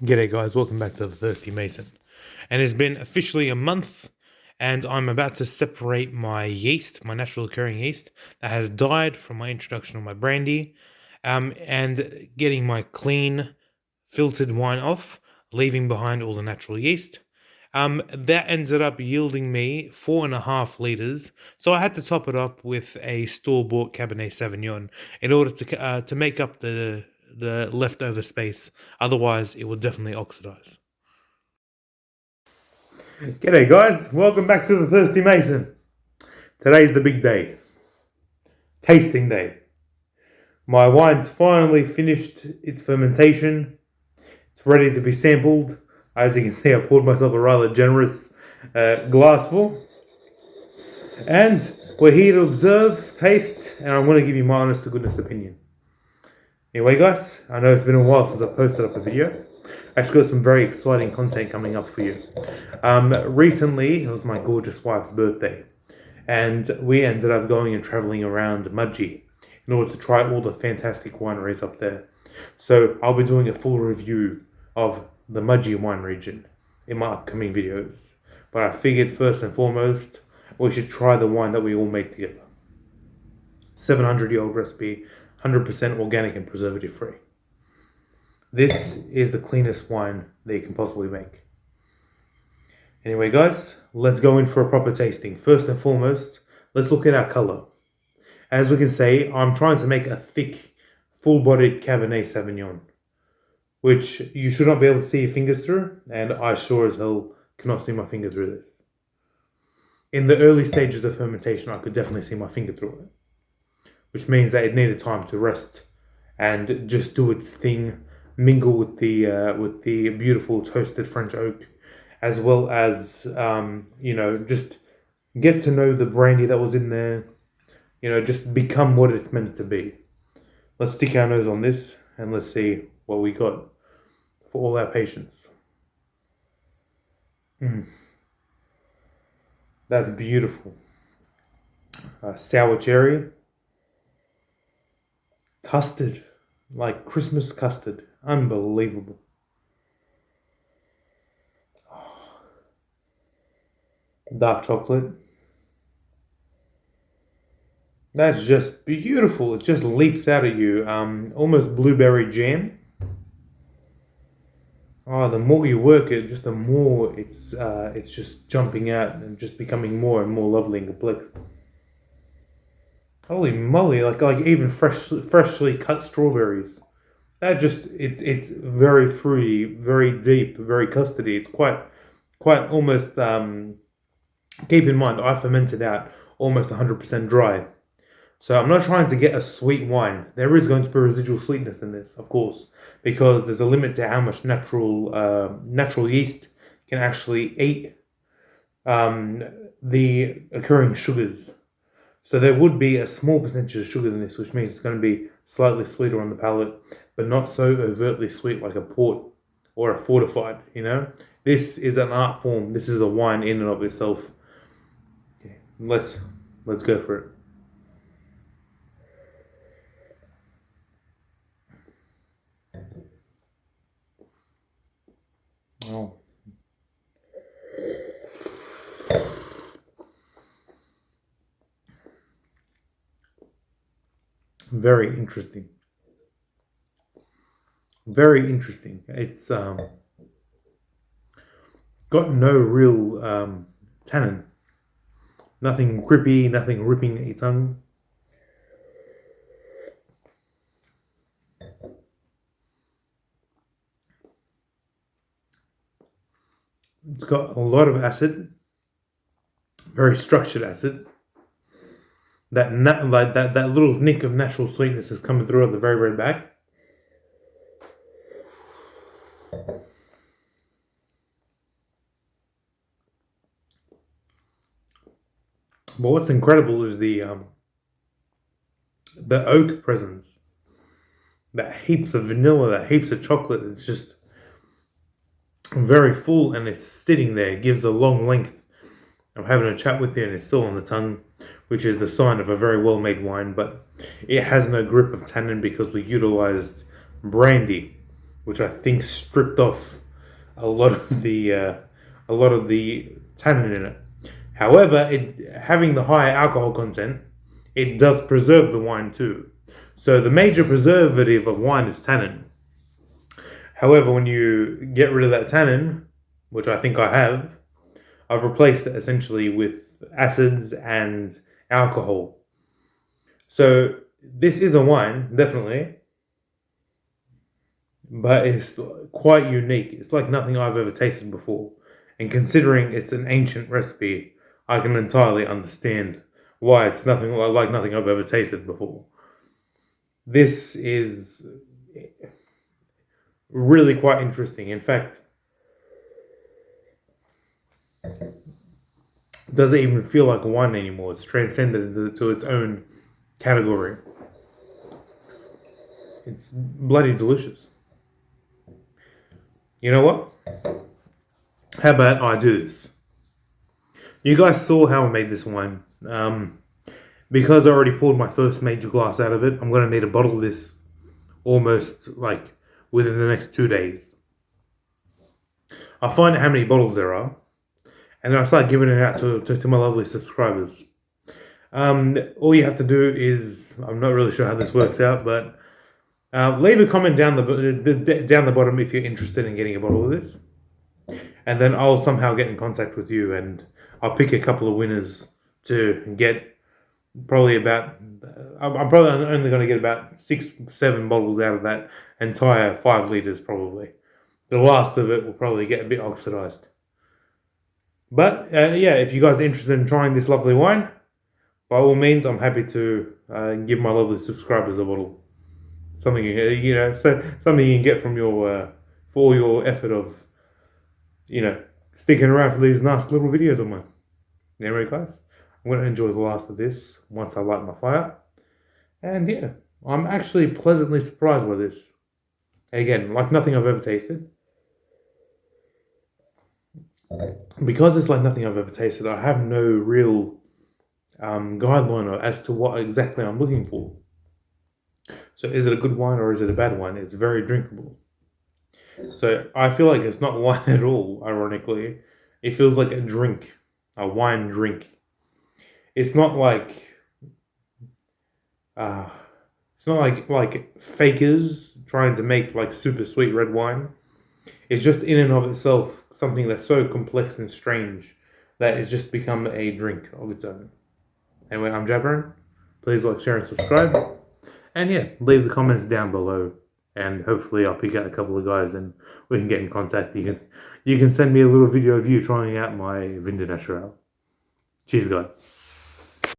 G'day guys, welcome back to the Thirsty Mason. And it's been officially a month and I'm about to separate my yeast, my natural occurring yeast that has died from my introduction of my brandy, and getting my clean filtered wine off, leaving behind all the natural yeast. That ended up yielding me 4.5 liters, so I had to top it up with a store-bought Cabernet Sauvignon in order to make up the leftover space. Otherwise, it would definitely oxidize. G'day guys, welcome back to the Thirsty Mason. Today's the big day. Tasting day. My wine's finally finished its fermentation. It's ready to be sampled. As you can see, I poured myself a rather generous glassful. And we're here to observe, taste, and I'm going to give you my honest to goodness opinion. Anyway guys, I know it's been a while since I posted up a video. I actually got some very exciting content coming up for you. Recently, it was my gorgeous wife's birthday, and we ended up going and traveling around Mudgee in order to try all the fantastic wineries up there. So I'll be doing a full review of the Mudgee wine region in my upcoming videos. But I figured first and foremost, we should try the wine that we all made together. 700-year-old recipe, 100% organic and preservative free. This is the cleanest wine that you can possibly make. Anyway guys, let's go in for a proper tasting. First and foremost, let's look at our color. As we can see, I'm trying to make a thick, full-bodied Cabernet Sauvignon, which you should not be able to see your fingers through, and I sure as hell cannot see my finger through this. In the early stages of fermentation, I could definitely see my finger through it, which means that it needed time to rest and just do its thing, mingle with the beautiful toasted French oak, as well as just get to know the brandy that was in there, just become what it's meant to be. Let's stick our nose on this and let's see what we got for all our patients. That's beautiful. Sour cherry. Custard, like Christmas custard. Unbelievable. Dark chocolate. That's just beautiful. It just leaps out at you. Almost blueberry jam. Oh, the more you work it, just the more it's just jumping out and just becoming more and more lovely and complex. Holy moly! Like even freshly cut strawberries. That just it's very fruity, very deep, very custardy. It's quite almost. Keep in mind, I fermented out almost 100% dry. So I'm not trying to get a sweet wine. There is going to be residual sweetness in this, of course, because there's a limit to how much natural yeast can actually eat the occurring sugars. So there would be a small percentage of sugar in this, which means it's going to be slightly sweeter on the palate, but not so overtly sweet like a port or a fortified, This is an art form. This is a wine in and of itself. Okay, let's go for it. Oh. Very interesting. Very interesting. It's got no real tannin. Nothing grippy, nothing ripping at your tongue. It's got a lot of acid, very structured acid. That little nick of natural sweetness is coming through at the very, very back. But what's incredible is the oak presence. That heaps of vanilla, that heaps of chocolate. It's just very full, and it's sitting there. It gives a long length. I'm having a chat with you, and it's still on the tongue, which is the sign of a very well-made wine. But it has no grip of tannin because we utilized brandy, which I think stripped off a lot of the tannin in it. However, having the higher alcohol content, it does preserve the wine too. So the major preservative of wine is tannin. However, when you get rid of that tannin, which I think I have, I've replaced it essentially with acids and alcohol. So this is a wine, definitely, but it's quite unique. It's like nothing I've ever tasted before. And considering it's an ancient recipe, I can entirely understand why it's nothing like nothing I've ever tasted before. This is really quite interesting. In fact, it doesn't even feel like a wine anymore. It's transcended into its own category. It's bloody delicious. You know what? How about I do this? You guys saw how I made this wine. Because I already poured my first major glass out of it, I'm going to need to bottle this almost like within the next 2 days. I'll find out how many bottles there are, and then I'll start giving it out to my lovely subscribers. All you have to do is, I'm not really sure how this works out, but leave a comment down the bottom if you're interested in getting a bottle of this. And then I'll somehow get in contact with you, and I'll pick a couple of winners to get probably about... I'm probably only going to get about 6-7 bottles out of that entire 5 litres probably. The last of it will probably get a bit oxidized. But yeah, if you guys are interested in trying this lovely wine, by all means, I'm happy to give my lovely subscribers a bottle. Something something you can get from your for all your effort of sticking around for these nice little videos of mine. Anyway, guys, I'm going to enjoy the last of this once I light my fire. And yeah, I'm actually pleasantly surprised by this. Again, like nothing I've ever tasted. Because it's like nothing I've ever tasted, I have no real guideline as to what exactly I'm looking for. So is it a good wine or is it a bad wine? It's very drinkable. So I feel like it's not wine at all, ironically. It feels like a drink, a wine drink. It's not like fakers trying to make like super sweet red wine. It's just in and of itself something that's so complex and strange that it's just become a drink of its own. Anyway, I'm Jabberin. Please like, share, and subscribe. And yeah, leave the comments down below. And hopefully I'll pick out a couple of guys and we can get in contact. You can send me a little video of you trying out my Vin Naturel. Cheers, guys.